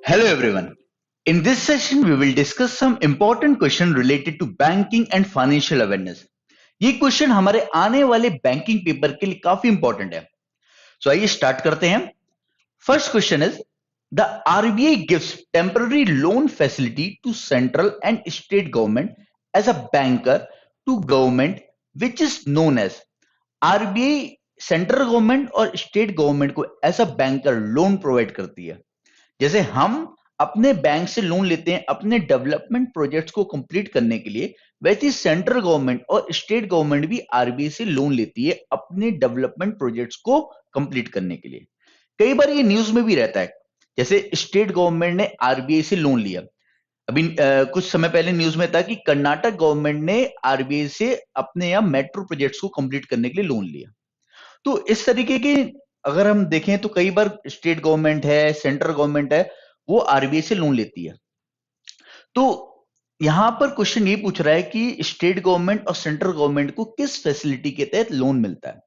Hello everyone. In this session, we will discuss some important question related to banking and financial awareness. ये question हमारे आने वाले banking paper के लिए काफी इंपॉर्टेंट है. सो आइए स्टार्ट करते हैं. First question is the RBI gives temporary loan facility to central and state government as a banker to government which is known as. RBI central government और स्टेट गवर्नमेंट को as a banker loan provide करती है. जैसे हम अपने bank से loan लेते हैं अपने डेवलपमेंट प्रोजेक्ट्स को कंप्लीट करने के लिए, वैसे ही सेंट्रल गवर्नमेंट और स्टेट गवर्नमेंट भी आरबीआई से लोन लेती है अपने डेवलपमेंट प्रोजेक्ट्स को कंप्लीट करने के लिए. कई बार ये न्यूज में भी रहता है, जैसे स्टेट गवर्नमेंट ने आरबीआई से लोन लिया. अभी कुछ समय पहले न्यूज में था कि कर्नाटक गवर्नमेंट ने आरबीआई से अपने यहाँ मेट्रो प्रोजेक्ट्स को कंप्लीट करने के लिए लोन लिया. तो इस तरीके के अगर हम देखें तो कई बार स्टेट गवर्नमेंट है, सेंट्रल गवर्नमेंट है, वो आरबीआई से लोन लेती है. तो यहां पर क्वेश्चन ये पूछ रहा है कि स्टेट गवर्नमेंट और सेंट्रल गवर्नमेंट को किस फैसिलिटी के तहत लोन मिलता है.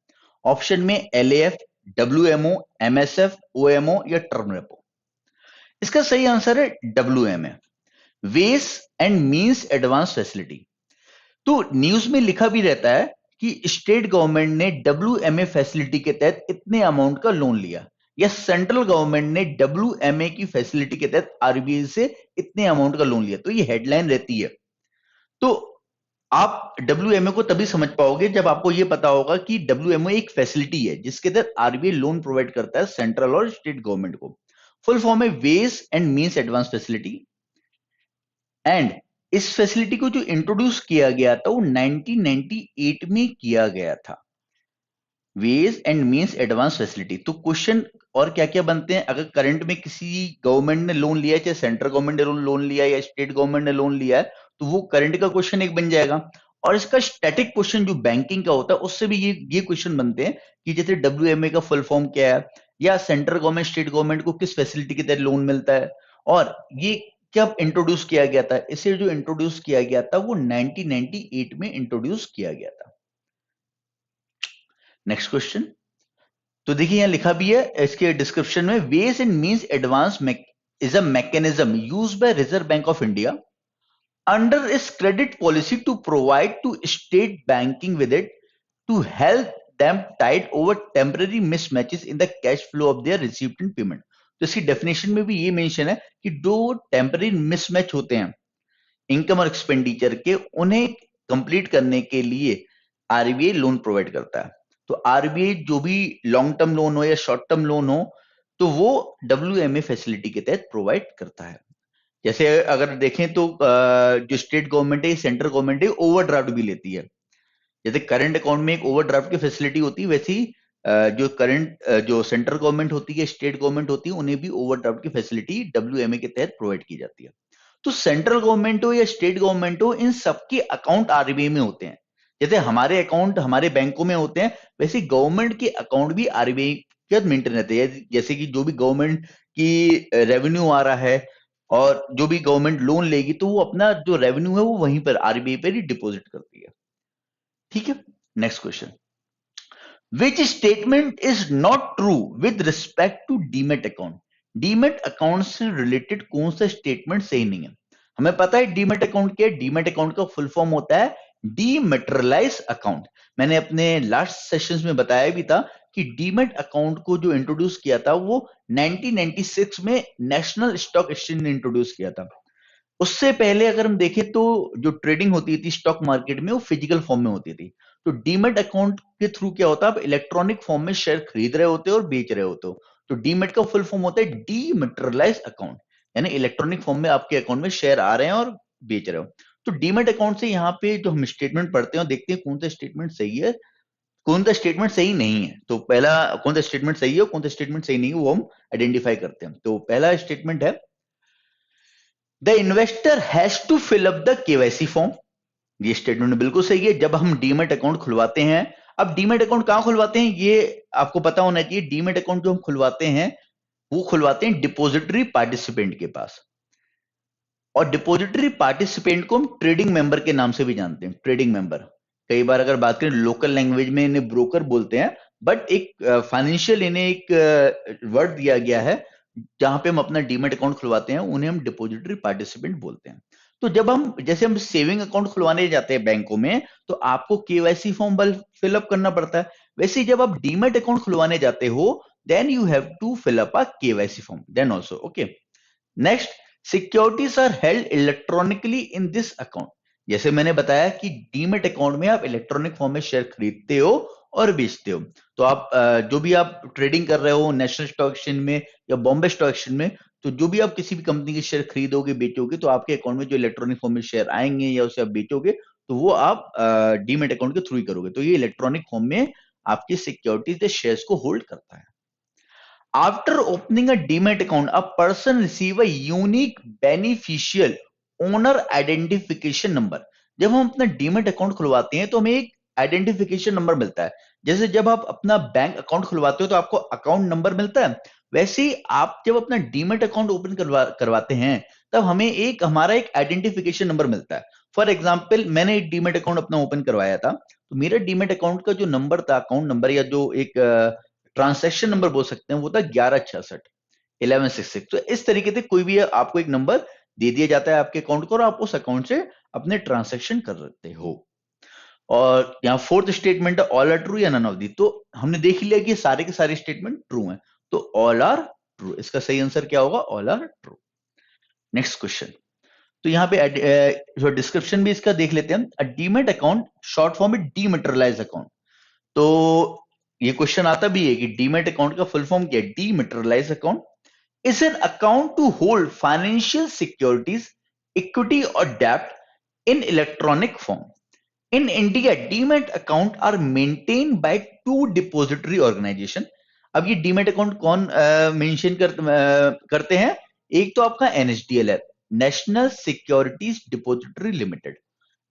ऑप्शन में एलएएफ, डब्ल्यूएमओ, एमएसएफ, ओएमओ या टर्म रेपो. इसका सही आंसर है डब्ल्यूएमए, वेस एंड मींस एडवांस फैसिलिटी. तो न्यूज में लिखा भी रहता है कि स्टेट गवर्नमेंट ने डब्ल्यूएमए फैसिलिटी के तहत इतने अमाउंट का लोन लिया, या सेंट्रल गवर्नमेंट ने डब्ल्यूएमए की फैसिलिटी के तहत आरबीआई से इतने अमाउंट का लोन लिया. तो ये हेडलाइन रहती है. तो आप डब्ल्यूएमए को तभी समझ पाओगे जब आपको ये पता होगा कि डब्ल्यूएमए एक फैसिलिटी है जिसके तहत आरबीआई लोन प्रोवाइड करता है सेंट्रल और स्टेट गवर्नमेंट को. फुल फॉर्म है वेस and means advance facility. And इस फैसिलिटी को जो इंट्रोड्यूस किया गया था वो 1998 में किया गया था. Ways and means advance facility. तो क्वेश्चन और क्या क्या बनते हैं अगर करंट में किसी गवर्नमेंट ने लोन लिया है, चाहे सेंट्रल गवर्नमेंट ने लोन लिया है या स्टेट गवर्नमेंट ने लोन लिया है, तो वो करंट का क्वेश्चन एक बन जाएगा. और इसका स्टैटिक क्वेश्चन जो बैंकिंग का होता है उससे भी ये क्वेश्चन बनते हैं कि जैसे डब्ल्यूएमए का फुल फॉर्म क्या है, या सेंट्रल गवर्नमेंट स्टेट गवर्नमेंट को किस फैसिलिटी के तहत लोन मिलता है, और ये कब इंट्रोड्यूस किया गया था. इसे जो इंट्रोड्यूस किया गया था वो 1998 में इंट्रोड्यूस किया गया था. Next question. तो देखिए यहां लिखा भी है इसके डिस्क्रिप्शन में, ways and means advance is a mechanism used by Reserve Bank of India under its credit policy to provide to state banking with it to help them tide over temporary mismatches in the cash flow of their receipt and payment. तो इसकी definition में भी ये mention है कि जो temporary mismatch होते हैं इनकम और एक्सपेंडिचर के, उन्हें कंप्लीट करने के लिए आरबीआई लोन प्रोवाइड करता है. तो आरबीआई जो भी लॉन्ग टर्म लोन हो या शॉर्ट टर्म लोन हो, तो वो डब्ल्यूएमए फैसिलिटी के तहत प्रोवाइड करता है. जैसे अगर देखें तो जो स्टेट गवर्नमेंट है, सेंट्रल गवर्नमेंट है, ओवरड्राफ्ट भी लेती है. जैसे करंट अकाउंट में एक ओवरड्राफ्ट की फैसिलिटी होती है, वैसे ही जो करंट जो सेंट्रल गवर्नमेंट होती है, स्टेट गवर्नमेंट होती है, उन्हें भी ओवरड्राफ्ट की फैसिलिटी डब्ल्यूएमए के तहत प्रोवाइड की जाती है. तो सेंट्रल गवर्नमेंट हो या स्टेट गवर्नमेंट हो, इन सबके अकाउंट आरबीआई में होते हैं. जैसे हमारे अकाउंट हमारे बैंकों में होते हैं, वैसे गवर्नमेंट के अकाउंट भी आरबीआई के मेंटेन रहते हैं. जैसे कि जो भी गवर्नमेंट की रेवेन्यू आ रहा है और जो भी गवर्नमेंट लोन लेगी, तो वो अपना जो रेवेन्यू है वो वहीं पर आरबीआई पर ही डिपॉजिट करती है. ठीक है. Next question. Which statement is not true with respect to demat account. Demat account से रिलेटेड कौन सा स्टेटमेंट सही नहीं है. हमें पता है डीमेट अकाउंट क्या है. डीमेट अकाउंट का फुल फॉर्म होता है डीमेटेरियलाइज अकाउंट. मैंने अपने लास्ट सेशंस में बताया भी था कि डीमेट अकाउंट को जो इंट्रोड्यूस किया था वो 1996 में नेशनल स्टॉक एक्सचेंज ने इंट्रोड्यूस किया था. उससे पहले अगर हम देखें तो जो ट्रेडिंग होती थी स्टॉक मार्केट में वो फिजिकल फॉर्म में होती थी. तो डीमेट अकाउंट के थ्रू क्या होता है, आप इलेक्ट्रॉनिक फॉर्म में शेयर खरीद रहे होते हो और बेच रहे होते हो. तो डीमेट का फुल फॉर्म होता है डीमेटेरियलाइज अकाउंट, यानी इलेक्ट्रॉनिक फॉर्म में आपके अकाउंट में शेयर आ रहे हैं और बेच रहे हो. तो डीमेट अकाउंट से यहाँ पे जो हम स्टेटमेंट पढ़ते हैं देखते हैं कौन सा स्टेटमेंट सही है, कौन सा स्टेटमेंट सही नहीं है. तो पहला कौन सा स्टेटमेंट सही है, कौन सा स्टेटमेंट सही नहीं है, वो हम आइडेंटिफाई करते हैं. तो पहला स्टेटमेंट है, the investor has to fill up the KYC form. ये स्टेटमेंट बिल्कुल सही है. जब हम डीमेट अकाउंट खुलवाते हैं, अब डीमेट अकाउंट कहां खुलवाते हैं ये आपको पता होना चाहिए. डीमेट अकाउंट जो हम खुलवाते हैं वो खुलवाते हैं डिपॉजिटरी पार्टिसिपेंट के पास. और डिपॉजिटरी पार्टिसिपेंट को हम ट्रेडिंग मेंबर के नाम से भी जानते हैं. ट्रेडिंग मेंबर, कई बार अगर बात करें लोकल लैंग्वेज में इन्हें ब्रोकर बोलते हैं, बट एक फाइनेंशियल इन्हें एक वर्ड दिया गया है जहां पे हम अपना डीमेट अकाउंट खुलवाते हैं उन्हें हम डिपॉजिटरी पार्टिसिपेंट बोलते हैं। तो जब हम जैसे हम सेविंग अकाउंट खुलवाने जाते हैं बैंकों में, तो आपको केवाईसी फॉर्म फिलअप करना पड़ता है। वैसे ही जब आप डीमेट अकाउंट खुलवाने जाते हो, then you have to fill up a KYC form then also. Okay, next, securities are held electronically in this account. जैसे मैंने बताया कि डीमेट अकाउंट में आप इलेक्ट्रॉनिक फॉर्म में शेयर खरीदते हो और बेचते हो। तो आप जो भी आप ट्रेडिंग कर रहे हो नेशनल स्टॉक एक्सचेंज में या बॉम्बे स्टॉक एक्सचेंज में, तो जो भी आप किसी भी कंपनी के शेयर खरीदोगे बेचोगे, तो आपके अकाउंट में जो इलेक्ट्रॉनिक फॉर्म में शेयर आएंगे या उसे आप बेचोगे, तो वो आप डीमेट अकाउंट के थ्रू ही करोगे। तो ये इलेक्ट्रॉनिक फॉर्म में आपकी सिक्योरिटीज या शेयर्स को होल्ड करता है। After opening a Demat account, a person receive a unique beneficial owner identification number. जब हम अपना डीमेट अकाउंट खुलवाते हैं तो हमें एक आइडेंटिफिकेशन नंबर मिलता है। जैसे जब आप अपना बैंक अकाउंट खुलवाते हो तो आपको अकाउंट नंबर मिलता है, वैसे ही आप जब अपना डीमेट अकाउंट ओपन करवाते हैं, तब हमें हमारा एक आइडेंटिफिकेशन नंबर मिलता है। फॉर एग्जाम्पल, मैंने एक डीमेट अकाउंट अपना ओपन करवाया था, तो मेरा डीमेट अकाउंट का जो नंबर था, अकाउंट नंबर या जो एक ट्रांसैक्शन नंबर बोल सकते हैं, वो था 1166 तो इस तरीके से कोई भी आपको एक नंबर दे दिया जाता है आपके अकाउंट को, और आप उस अकाउंट से अपने ट्रांसैक्शन कर सकते हो। और यहाँ फोर्थ स्टेटमेंट है ऑल आर ट्रू या नन ऑफ दी। तो हमने देख लिया कि सारे के सारे स्टेटमेंट ट्रू हैं, तो ऑल आर ट्रू, इसका सही आंसर क्या होगा? All are true. Next question, तो यहाँ पे जो डिस्क्रिप्शन भी इसका देख लेते हैं। डीमेट अकाउंट शॉर्ट फॉर्म में डीमेटेरियलाइज अकाउंट। तो ये क्वेश्चन आता भी है कि डीमेट अकाउंट का फुल फॉर्म क्या है? Dematerialise account is an account to hold financial securities, equity और डेब्ट in electronic form. In India demat account are maintain by two depository organisation. अब ये डीमेट अकाउंट कौन मेंशन करते हैं? एक तो आपका एनएसडीएल है, national securities depository limited,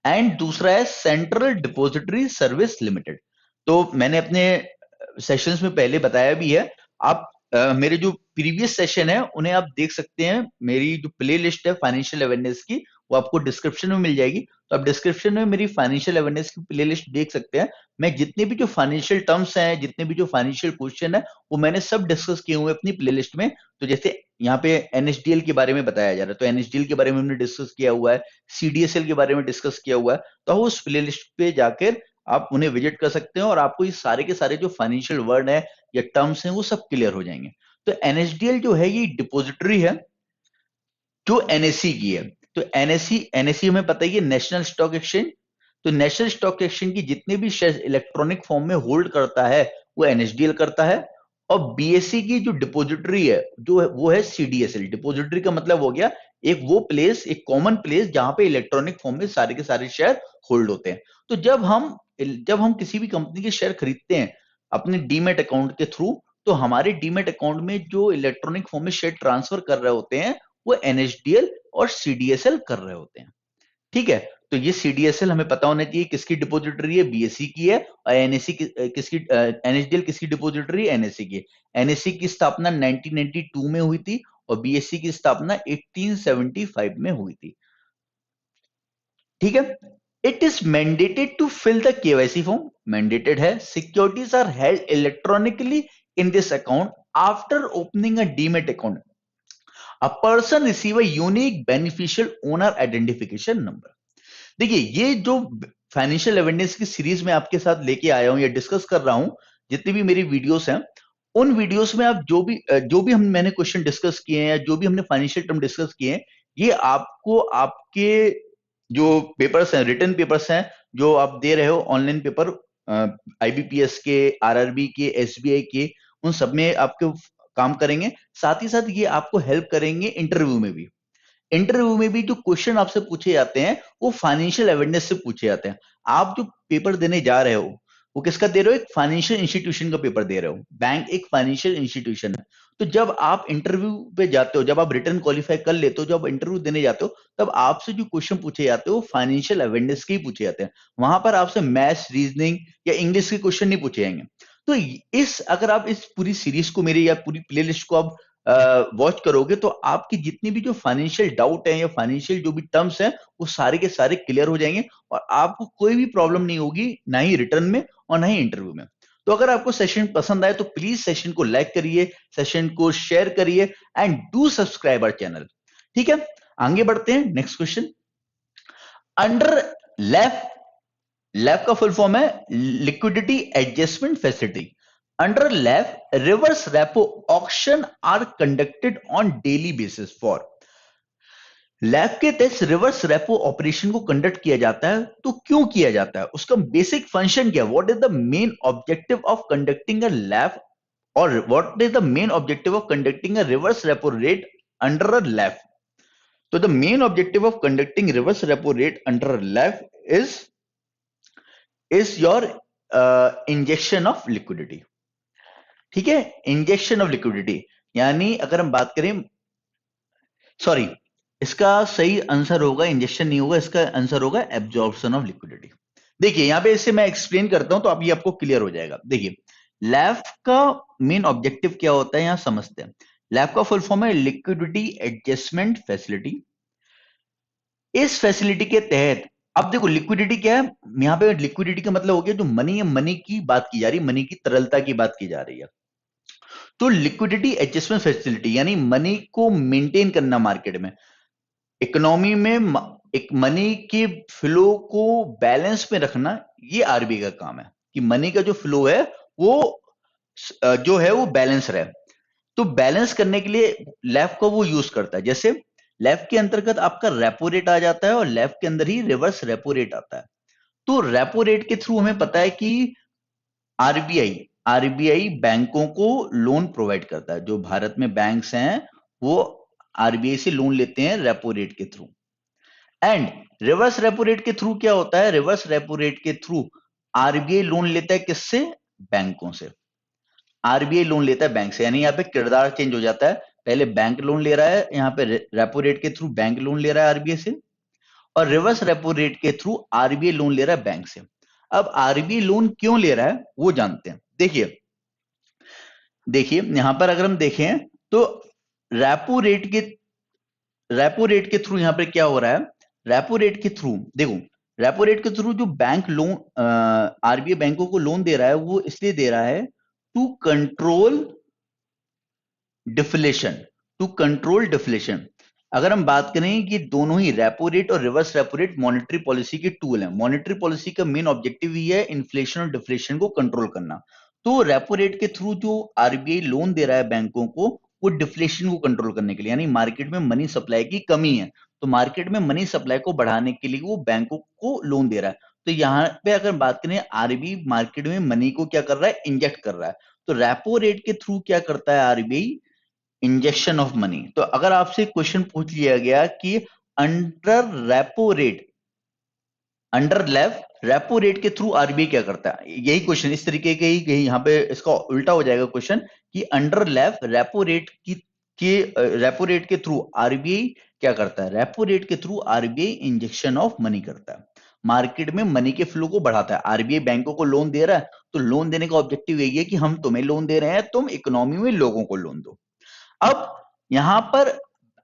and दूसरा है सेंट्रल डिपॉजिटरी सर्विस लिमिटेड। तो मैंने अपने सेशंस में पहले बताया भी है। आप मेरे जो प्रीवियस सेशन है उन्हें आप देख सकते हैं। मेरी जो प्ले लिस्ट है फाइनेंशियल अवेयरनेस की, वो आपको डिस्क्रिप्शन में मिल जाएगी। तो आप डिस्क्रिप्शन में मेरी फाइनेंशियल अवेयरनेस की प्ले लिस्ट देख सकते हैं। मैं जितने भी जो फाइनेंशियल टर्म्स हैं, जितने भी जो फाइनेंशियल क्वेश्चन है, वो मैंने सब डिस्कस किए हुए अपनी प्ले लिस्ट में। तो जैसे यहाँ पे एनएसडीएल के बारे में बताया जा रहा है, तो एनएसडीएल के बारे में हमने डिस्कस किया हुआ है, सीडीएसएल के बारे में डिस्कस किया हुआ है। तो आप उस प्ले लिस्ट पे जाकर आप उन्हें विजिट कर सकते हैं, और आपको ये सारे के सारे जो फाइनेंशियल वर्ड है या टर्म्स हैं वो सब क्लियर हो जाएंगे। तो एनएसडीएल जो है ये डिपॉजिटरी है जो एनएससी की है। तो एनएससी एनएससी हमें पता ही है, नेशनल स्टॉक एक्सचेंज। तो नेशनल स्टॉक एक्सचेंज की जितने भी शेयर इलेक्ट्रॉनिक फॉर्म में होल्ड करता है वो एनएसडीएल करता है। और बीएससी की जो डिपॉजिटरी है जो है वो है सीडीएसएल। डिपॉजिटरी का मतलब हो गया एक वो प्लेस, एक कॉमन प्लेस जहां पे इलेक्ट्रॉनिक फॉर्म में सारे के सारे शेयर होल्ड होते हैं। तो जब हम किसी भी कंपनी के शेयर खरीदते हैं अपने डीमेट अकाउंट के थ्रू, तो हमारे डीमेट अकाउंट में जो इलेक्ट्रॉनिक फॉर्म में शेयर ट्रांसफर कर रहे होते हैं वो एनएसडीएल और सीडीएसएल कर रहे होते हैं। ठीक है, तो ये सीडीएसएल हमें पता होना चाहिए किसकी डिपॉजिटरी है, बीएससी की है। और एनएससी किसकी, एनएसडीएल किसकी डिपॉजिटरी है? एनएससी की। एनएससी की स्थापना 1992 में हुई थी और बीएससी की स्थापना 1875 में हुई थी। ठीक है, it is mandated to fill the KYC form, mandated है। Securities are held electronically in this account after opening a demat account. A person receive a unique beneficial owner identification number. देखिए, ये जो फाइनेंशियल अवेयरनेस की series में आपके साथ लेके आया हूं या डिस्कस कर रहा हूं, जितनी भी मेरी वीडियोस हैं, उन वीडियोस में आप जो भी मैंने क्वेश्चन डिस्कस किए हैं या जो भी हमने फाइनेंशियल टर्म डिस्कस किए हैं, ये आपको आपके जो पेपर्स हैं, रिटर्न पेपर्स हैं, जो आप दे रहे हो ऑनलाइन पेपर, आईबीपीएस के, आरआरबी के, एसबीआई के, उन सब में आपके काम करेंगे। साथ ही साथ ये आपको हेल्प करेंगे इंटरव्यू में भी। इंटरव्यू में भी जो क्वेश्चन आपसे पूछे जाते हैं वो फाइनेंशियल अवेयरनेस से पूछे जाते हैं। आप जो पेपर देने जा रहे हो वो किसका दे रहे हो? एक फाइनेंशियल इंस्टीट्यूशन का पेपर दे रहे हो। बैंक एक फाइनेंशियल इंस्टीट्यूशन है। तो जब आप इंटरव्यू पे जाते हो, जब आप रिटर्न क्वालिफाई कर लेते हो, जब इंटरव्यू देने जाते हो, तब आपसे जो क्वेश्चन पूछे जाते हो फाइनेंशियल अवेयरनेस के ही पूछे जाते हैं। वहां पर आपसे मैथ्स, रीजनिंग या इंग्लिश के क्वेश्चन नहीं पूछे जाएंगे। तो अगर आप इस पूरी सीरीज को, मेरी या पूरी प्लेलिस्ट को आप वॉच करोगे, तो आपकी जितनी भी जो फाइनेंशियल डाउट है या फाइनेंशियल जो भी टर्म्स हैं वो सारे के सारे क्लियर हो जाएंगे, और आपको कोई भी प्रॉब्लम नहीं होगी, ना ही रिटर्न में और ना ही इंटरव्यू में। तो अगर आपको सेशन पसंद आए तो प्लीज सेशन को लाइक करिए, सेशन को शेयर करिए and do subscribe our channel. ठीक है, आगे बढ़ते हैं। Next question, under LAF, LAF का फुल फॉर्म है liquidity adjustment facility. Under LAF, reverse repo auction are conducted on daily basis for. LAF के तहत रिवर्स रेपो ऑपरेशन को कंडक्ट किया जाता है, तो क्यों किया जाता है, उसका बेसिक फंक्शन क्या है, what is the main objective of conducting a lab, और what is the main objective of conducting a reverse repo rate under a lab. तो the main objective of conducting reverse repo rate under a lab is your injection of liquidity. ठीक है, injection of liquidity, यानी अगर हम बात करें, sorry, इसका सही आंसर होगा इंजेक्शन नहीं होगा, इसका आंसर होगा एब्जॉर्प्शन ऑफ लिक्विडिटी। देखिए यहां पे इसे मैं एक्सप्लेन करता हूं तो अभी आपको क्लियर हो जाएगा। देखिए लैफ का मेन ऑब्जेक्टिव क्या होता है यहां समझते हैं। लैफ का फुल फॉर्म है लिक्विडिटी एडजस्टमेंट फैसिलिटी। इस फैसिलिटी के तहत, अब देखो लिक्विडिटी क्या है, यहां पे लिक्विडिटी का मतलब हो गया जो मनी है, मनी की बात की जा रही है, मनी की तरलता की बात की जा रही है। तो लिक्विडिटी एडजस्टमेंट फैसिलिटी यानी मनी को मेंटेन करना मार्केट में, इकोनॉमी में एक मनी के फ्लो को बैलेंस में रखना, ये आरबीआई का काम है कि मनी का जो फ्लो है वो जो है वो बैलेंस रहे। तो बैलेंस करने के लिए लेफ्ट को वो यूज करता है। जैसे लेफ्ट के अंतर्गत आपका रेपो रेट आ जाता है और लेफ्ट के अंदर ही रिवर्स रेपो रेट आता है। तो रेपो रेट के थ्रू हमें पता है कि आरबीआई आरबीआई बैंकों को लोन प्रोवाइड करता है। जो भारत में बैंक्स हैं वो आरबीआई से लोन लेते हैं रेपो रेट के through. And reverse repo rate के थ्रू क्या होता है, रिवर्स रेपो रेट के थ्रू आरबीआई लोन लेता है किससे, बैंकों से। आरबीआई लोन लेता है बैंक से, यानी यहाँ पे किरदार चेंज हो जाता है। पहले बैंक लोन ले रहा है, यहाँ पे रेपो रेट के थ्रू बैंक लोन ले रहा है आरबीआई से, और रिवर्स रेपो रेट के थ्रू आरबीआई लोन ले रहा है बैंक से। अब आरबीआई लोन क्यों ले रहा है वो जानते हैं। देखिए देखिए यहां पर अगर हम देखें तो रेपो रेट के रेपो रेट के थ्रू यहां पर क्या हो रहा है, रेपो रेट के थ्रू देखो, रेपो रेट के थ्रू जो बैंक लोन आरबीआई बैंकों को लोन दे रहा है वो इसलिए दे रहा है to control deflation, to control deflation. अगर हम बात करें कि दोनों ही रेपो रेट और reverse repo rate monetary policy के टूल हैं। मॉनेटरी पॉलिसी का मेन ऑब्जेक्टिव ही है इन्फ्लेशन और डिफ्लेशन को कंट्रोल करना। तो रेपो रेट के थ्रू जो आरबीआई लोन दे रहा है बैंकों को, वो डिफ्लेशन को कंट्रोल करने के लिए, यानी मार्केट में मनी सप्लाई की कमी है तो मार्केट में मनी सप्लाई को बढ़ाने के लिए वो बैंकों को लोन दे रहा है। तो यहाँ पे अगर बात करें आरबीआई मार्केट में मनी को क्या कर रहा है, इंजेक्ट कर रहा है। तो रेपो रेट के थ्रू क्या करता है आरबीआई, इंजेक्शन ऑफ मनी। तो अगर आपसे क्वेश्चन पूछ लिया गया कि under repo rate, under repo rate के थ्रू आरबीआई क्या करता है, यही क्वेश्चन इस तरीके के ही यहां पे इसका उल्टा हो जाएगा क्वेश्चन कि अंडर रेपो रेट की के रेपो रेट के थ्रू आरबीआई क्या करता है, रेपो रेट के through RBI injection of money करता है, मार्केट में मनी के फ्लो को बढ़ाता है। आरबीआई बैंकों को लोन दे रहा है तो लोन देने का ऑब्जेक्टिव यही है कि हम तुम्हें लोन दे रहे हैं, तुम इकोनॉमी में लोगों को लोन दो। अब यहां पर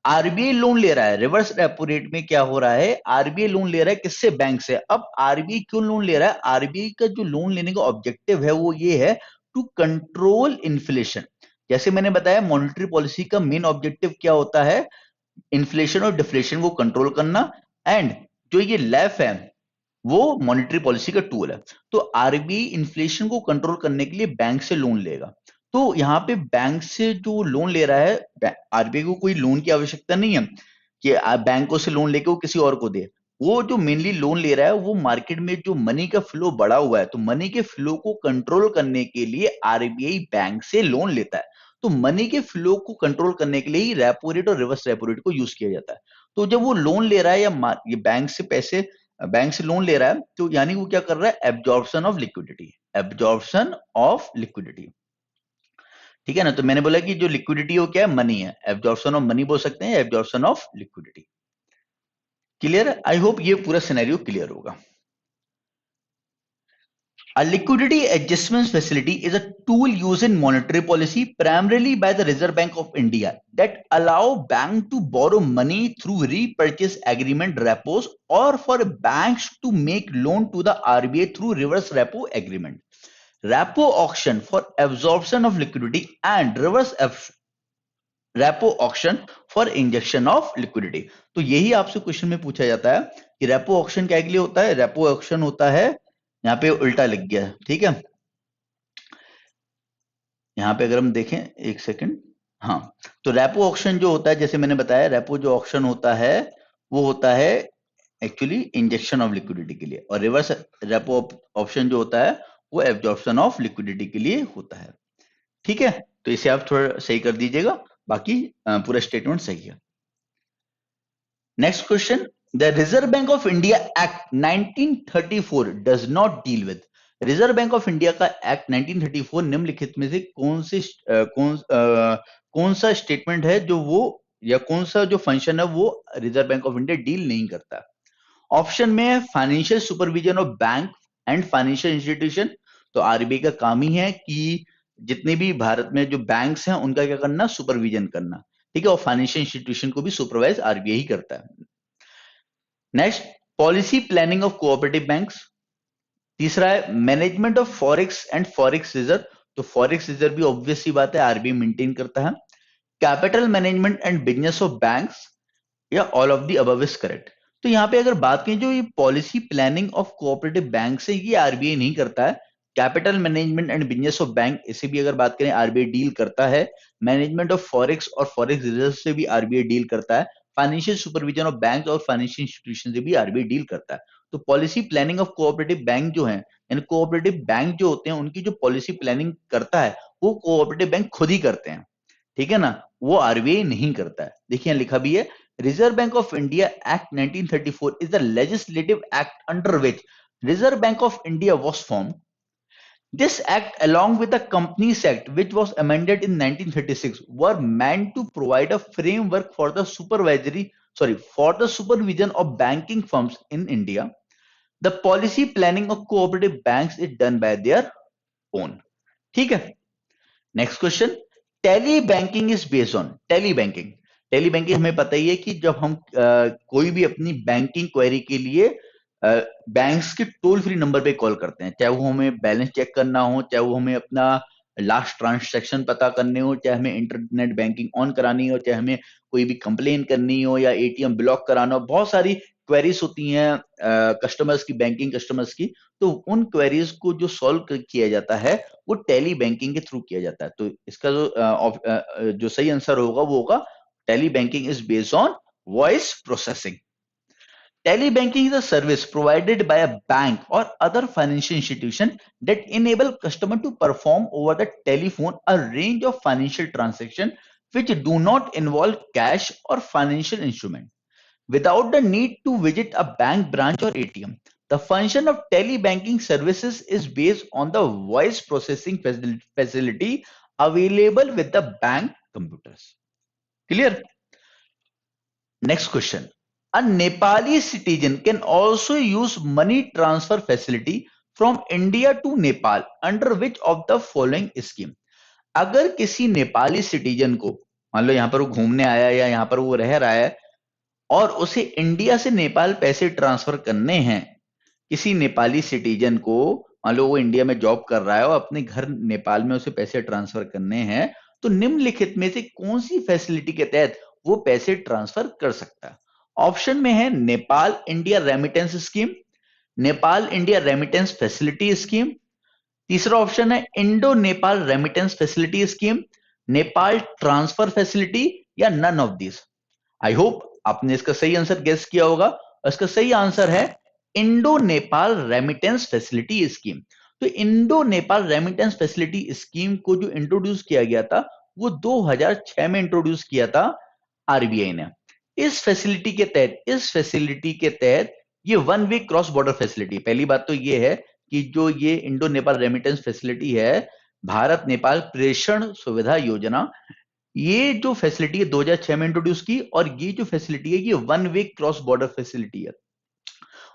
आरबीआई लोन ले रहा है, रिवर्स रेपो रेट में क्या हो रहा है, आरबीआई लोन ले रहा है किससे, बैंक से। अब आरबीआई क्यों लोन ले रहा है, आरबीआई का जो लोन लेने का ऑब्जेक्टिव है वो ये है टू कंट्रोल इन्फ्लेशन। जैसे मैंने बताया मॉनेटरी पॉलिसी का मेन ऑब्जेक्टिव क्या होता है, इन्फ्लेशन और डिफ्लेशन को कंट्रोल करना। एंड जो ये लेफ है वो मॉनेटरी पॉलिसी का टूल है। तो आरबीआई इन्फ्लेशन को कंट्रोल करने के लिए बैंक से लोन लेगा। तो यहाँ पे बैंक से जो लोन ले रहा है, आरबीआई को कोई लोन की आवश्यकता नहीं है कि बैंकों से लोन लेके वो किसी और को दे। वो जो मेनली लोन ले रहा है वो मार्केट में जो मनी का फ्लो बढ़ा हुआ है, तो मनी के फ्लो को कंट्रोल करने के लिए आरबीआई बैंक से लोन लेता है। तो मनी के फ्लो को कंट्रोल करने के लिए ही रेपो रेट और रिवर्स रेपो रेट को यूज किया जाता है। तो जब वो लोन ले रहा है या ये बैंक से पैसे, बैंक से लोन ले रहा है, तो यानी वो क्या कर रहा है, absorption of liquidity, absorption of liquidity. ठीक है ना, तो मैंने बोला कि जो लिक्विडिटी हो क्या है, मनी है, एब्जॉर्प्शन ऑफ मनी बोल सकते हैं, absorption of liquidity. Clear, I hope ये पूरा सिनेरियो क्लियर होगा। A liquidity adjustment facility is a tool used in monetary policy primarily by the Reserve Bank of India that allow bank to borrow money through repurchase agreement repos or for banks to make loan to the RBI through reverse repo agreement. Repo auction for absorption of liquidity and reverse repo auction for injection of liquidity. तो यही आपसे question में पूछा जाता है कि repo auction क्या के लिए होता है। रेपो ऑक्शन होता है, यहाँ पे उल्टा लिख गया है, ठीक है। यहाँ पे अगर हम देखें एक सेकंड, हाँ, तो रेपो ऑक्शन जो होता है, जैसे मैंने बताया, रेपो जो ऑक्शन होता है वो होता है एक्चुअली इंजेक्शन ऑफ लिक्विडिटी के लिए, और रिवर्स रेपो ऑप्शन जो होता है वो एब्जॉर्प्शन ऑफ लिक्विडिटी के लिए होता है, ठीक है। तो इसे आप थोड़ा सही कर दीजिएगा, बाकी पूरा स्टेटमेंट सही है। Next question, the reserve Bank of India act 1934 does not deal with. Reserve Bank of India का एक्ट 1934 निम्नलिखित में से कौन सा स्टेटमेंट है जो वो, या कौन सा जो फंक्शन है वो reserve Bank of India deal नहीं करता। ऑप्शन में है financial supervision of bank and financial institution. तो आरबीआई का काम ही है कि जितने भी भारत में जो बैंक्स हैं उनका क्या करना, सुपरविजन करना, ठीक है, और फाइनेंशियल इंस्टीट्यूशन को भी सुपरवाइज आरबीआई ही करता है। Next, policy planning of cooperative banks. तीसरा है management of forex and forex reserve. तो फॉरेक्स रिजर्व भी ऑब्वियस सी बात है आरबीआई मेंटेन करता है। Capital management and business of banks, या all of the above is correct. तो यहाँ पे अगर बात करें, जो ये policy planning of cooperative bank से ये आरबीआई नहीं करता है। Capital management and business of bank, इसे भी अगर बात करें आरबीआई डील करता है। मैनेजमेंट ऑफ फॉरेक्स और फॉरेक्स रिजर्व से भी आरबीआई डील करता है। फाइनेंशियल सुपरविजन ऑफ बैंक और फाइनेंशियल इंस्टीट्यूशन से भी आरबीआई डील करता है। तो policy planning of cooperative bank जो है, यानी कोऑपरेटिव बैंक जो होते हैं उनकी जो पॉलिसी प्लानिंग करता है वो कोऑपरेटिव बैंक खुद ही करते हैं, ठीक है ना, वो आरबीआई नहीं करता है। देखिए लिखा भी है, Reserve Bank of India Act 1934 is the legislative act under which Reserve Bank of India was formed. This act, along with the Companies Act, which was amended in 1936, were meant to provide a framework for the supervision of banking firms in India. The policy planning of cooperative banks is done by their own. ठीक है। Next question, tele banking is based on. Tele banking, tele banking हमें पता ही है कि जब हम कोई भी अपनी बैंकिंग क्वेरी के लिए बैंक्स के टोल फ्री नंबर पे कॉल करते हैं, चाहे वो हमें बैलेंस चेक करना हो, चाहे वो हमें अपना लास्ट ट्रांजैक्शन पता करने हो, चाहे हमें इंटरनेट बैंकिंग ऑन करानी हो, चाहे हमें कोई भी कंप्लेन करनी हो या एटीएम ब्लॉक कराना हो, बहुत सारी क्वेरीज होती हैं कस्टमर्स की, बैंकिंग कस्टमर्स की। तो उन क्वेरीज को जो सॉल्व किया जाता है वो टेली बैंकिंग के थ्रू किया जाता है। तो इसका जो सही आंसर होगा वो होगा tele banking is based on voice processing. Telebanking is a service provided by a bank or other financial institution that enable customer to perform over the telephone a range of financial transactions which do not involve cash or financial instrument without the need to visit a bank branch or ATM. The function of telebanking services is based on the voice processing facility available with the bank computers. Clear? Next question. A Nepali citizen can also use money transfer facility from India to Nepal under which of the following scheme? अगर किसी Nepali citizen को, मान लो यहाँ पर वो घूमने आया या यहाँ पर वो रह रहा है और उसे इंडिया से नेपाल पैसे ट्रांसफर करने हैं, किसी नेपाली सिटीजन को, मान लो वो इंडिया में जॉब कर रहा है और अपने घर नेपाल में उसे पैसे ट्रांसफर करने हैं, तो निम्नलिखित में से कौन सी फैसिलिटी के तहत वो पैसे ट्रांसफर कर सकता है। ऑप्शन में है Nepal India remittance scheme, Nepal India remittance facility scheme, तीसरा ऑप्शन है Indo Nepal remittance facility scheme, Nepal transfer facility, या none of this. I hope आपने इसका सही आंसर गेस किया होगा, और इसका सही आंसर है Indo Nepal remittance facility scheme. तो Indo Nepal remittance facility scheme को जो इंट्रोड्यूस किया गया था वो 2006 में इंट्रोड्यूस किया था आरबीआई ने। इस फैसिलिटी के तहत ये one way cross border facility, पहली बात तो ये है कि जो ये इंडो नेपाल रेमिटेंस फैसिलिटी है, भारत नेपाल प्रेषण सुविधा योजना, ये जो फैसिलिटी है 2006 में इंट्रोड्यूस की, और ये जो फैसिलिटी है ये one way cross border facility है।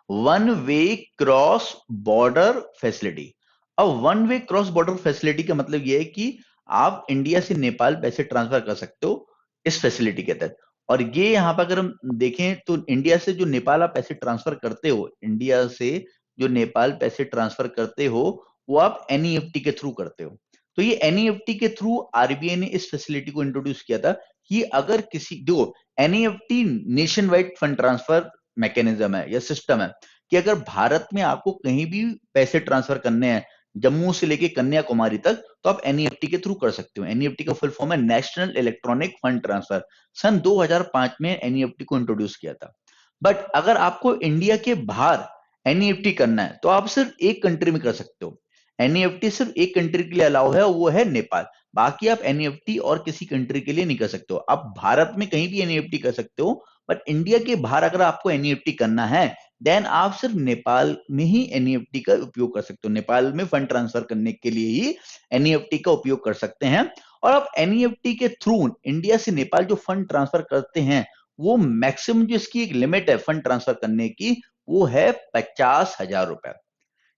One way cross border facility. अब one way cross border facility का मतलब यह है कि आप इंडिया से नेपाल पैसे ट्रांसफर कर सकते हो इस फैसिलिटी के तहत। और ये यहां पर अगर हम देखें तो इंडिया से जो नेपाल आप पैसे ट्रांसफर करते हो, इंडिया से जो नेपाल पैसे ट्रांसफर करते हो, वो आप एनईएफटी के थ्रू करते हो। तो ये एनईएफटी के थ्रू आरबीआई ने इस फैसिलिटी को इंट्रोड्यूस किया था कि अगर किसी देखो, NEFT nation wide fund transfer mechanism है या सिस्टम है कि अगर भारत में आपको कहीं भी पैसे ट्रांसफर करने हैं, जम्मू से लेके कन्याकुमारी तक, तो आप एनईएफटी के थ्रू कर सकते हो। एनईएफटी का फुल फॉर्म है नेशनल इलेक्ट्रॉनिक फंड ट्रांसफर। सन 2005 में एनईएफटी को इंट्रोड्यूस किया था। बट अगर आपको इंडिया के बाहर एनईएफटी करना है तो आप सिर्फ एक कंट्री में कर सकते हो। एनईएफटी सिर्फ एक कंट्री के लिए अलाउ है, वो है नेपाल। बाकी आप एनईएफटी और किसी कंट्री के लिए नहीं कर सकते हो। आप भारत में कहीं भी एनईएफटी कर सकते हो, बट इंडिया के बाहर अगर आपको एनईएफटी करना है देन आप सिर्फ नेपाल में ही एनईएफटी का उपयोग कर सकते हो। नेपाल में फंड ट्रांसफर करने के लिए ही एनईएफटी का उपयोग कर सकते हैं। और आप एनईएफटी के थ्रू इंडिया से नेपाल जो फंड ट्रांसफर करते हैं, वो मैक्सिमम जो इसकी एक लिमिट है फंड ट्रांसफर करने की, वो है 50,000 रुपए।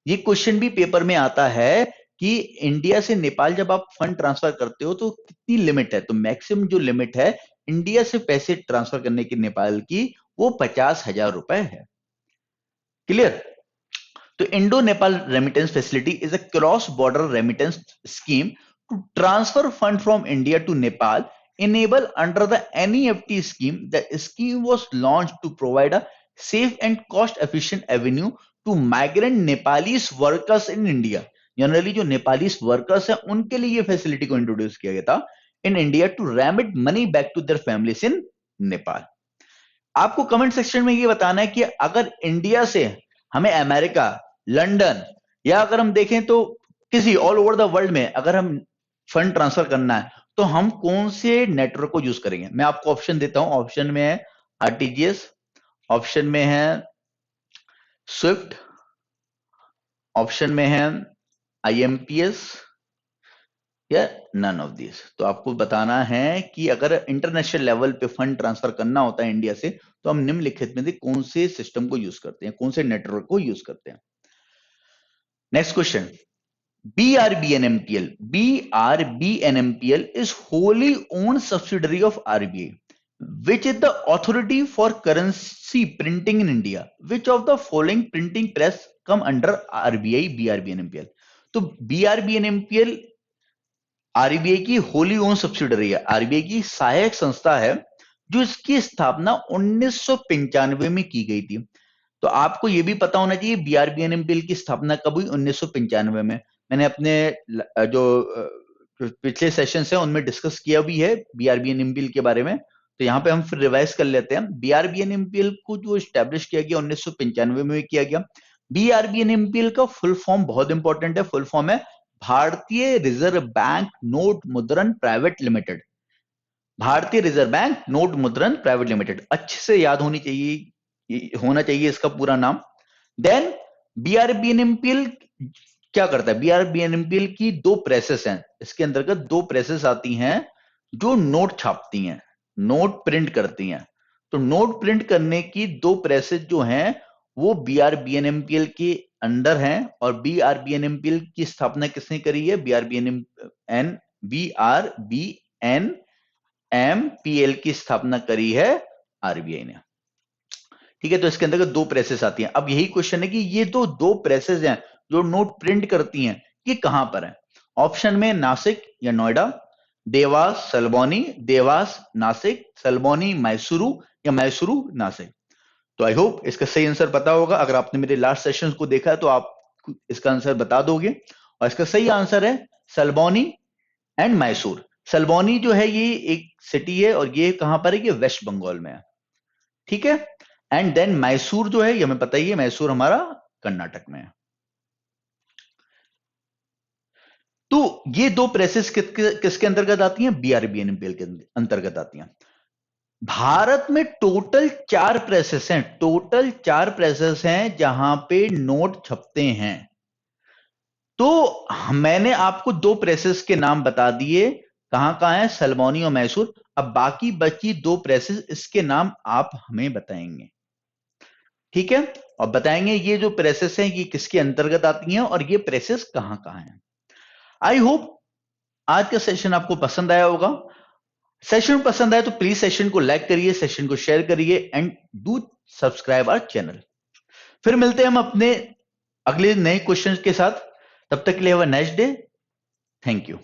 ये क्वेश्चन भी पेपर में आता है कि इंडिया से नेपाल जब आप फंड ट्रांसफर करते हो तो कितनी लिमिट है। तो मैक्सिमम जो लिमिट है इंडिया से पैसे ट्रांसफर करने की नेपाल की, वो 50,000 रुपए है। क्लियर? तो Indo Nepal remittance facility is a cross border remittance scheme to transfer fund from India to Nepal enable under the NEFT scheme. The scheme was launched to provide a safe and cost efficient avenue to migrant Nepalese workers in India. Generally जो Nepalis workers हैं उनके लिए ये facility को introduce किया गया था in India to remit money back to their families in Nepal. आपको कमेंट सेक्शन में ये बताना है कि अगर इंडिया से हमें अमेरिका, लंदन या अगर हम देखें तो किसी ऑल ओवर द वर्ल्ड में अगर हम फंड ट्रांसफर करना है तो हम कौन से नेटवर्क को यूज करेंगे। मैं आपको ऑप्शन देता हूं। ऑप्शन में है आरटीजीएस, ऑप्शन में है स्विफ्ट, ऑप्शन में है आईएमपीएस या नन ऑफ दिस। तो आपको बताना है कि अगर इंटरनेशनल लेवल पे फंड ट्रांसफर करना होता है इंडिया से तो हम निम्नलिखित में से कौन से सिस्टम को यूज करते हैं, कौन से नेटवर्क को यूज करते हैं। Next question, BRBNMPL. BRBNMPL is wholly owned subsidiary of RBI, which is the authority for currency printing in India. Which of the following printing press come under RBI BRBNMPL? तो BRBNMPL RBI की Holi own subsidiary है, RBI की सहायक संस्था है, जो इसकी स्थापना 1995 में की गई थी। तो आपको यह भी पता होना चाहिए बीआरबीएनएमपीएल की स्थापना कब हुई, 1995 में। मैंने अपने जो पिछले सेशन है उनमें डिस्कस किया भी है बीआरबीएनएमपीएल के बारे में, तो यहां पे हम फिर रिवाइज कर लेते हैं। बीआरबीएनएमपीएल को जो स्टैब्लिश किया गया 1995 में किया गया। बीआरबीएनएमपीएल का फुल फॉर्म बहुत इंपॉर्टेंट है, फुल फॉर्म है भारतीय रिजर्व बैंक नोट मुद्रण प्राइवेट लिमिटेड। भारतीय रिजर्व बैंक नोट मुद्रण प्राइवेट लिमिटेड, अच्छे से याद होना चाहिए इसका पूरा नाम। देन बीआरबीएनएमपीएल क्या करता है, बीआरबीएनएमपीएल की दो प्रेसेस हैं, इसके अंतर्गत दो प्रेसेस आती हैं जो नोट छापती हैं, नोट प्रिंट करती हैं। तो नोट प्रिंट करने की दो प्रेसेस जो हैं वो बीआरबीएनएमपीएल के अंडर हैं। और बीआरबीएनएमपीएल की स्थापना किसने करी है, बीआरबीएनएमपीएल की स्थापना करी है आरबीआई ने। ठीक है, तो इसके अंदर दो प्रेसेस आती हैं। अब यही क्वेश्चन है कि ये दो प्रेसेस हैं जो नोट प्रिंट करती हैं, ये कहां पर है। ऑप्शन में नासिक या नोएडा, देवास सलबौनी, देवास नासिक, सलबौनी मैसूरू या मैसूरू नासिक। तो आई होप इसका सही आंसर पता होगा। अगर आपने मेरे लास्ट सेशंस को देखा है तो आप इसका आंसर बता दोगे। और इसका सही आंसर है सलबौनी एंड मैसूर। सलबौनी जो है ये एक सिटी है और ये कहां पर है, ये वेस्ट बंगाल में है। ठीक है, एंड देन मैसूर जो है ये हमें पता ही है, मैसूर हमारा कर्नाटक में है। तो ये दो प्रेसेस किसके अंतर्गत आती हैं, बीआरबीएनएमपीएल के अंतर्गत आती हैं। भारत में टोटल 4 प्रेसेस हैं, टोटल 4 प्रेसेस हैं जहां पे नोट छपते हैं। तो मैंने आपको दो प्रेसेस के नाम बता दिए, कहां है, सलबौनी और मैसूर। अब बाकी बची दो प्रेसेस, इसके नाम आप हमें बताएंगे। ठीक है, और बताएंगे ये जो प्रेसेस हैं ये किसके अंतर्गत आती हैं और ये प्रेसेस कहां हैं। आई होप आज का सेशन आपको पसंद आया होगा। सेशन पसंद आए तो प्लीज सेशन को लाइक करिए, सेशन को शेयर करिए and do subscribe our channel. फिर मिलते हैं हम अपने अगले नए क्वेश्चन के साथ। तब तक के लिए have a nice day. Thank you.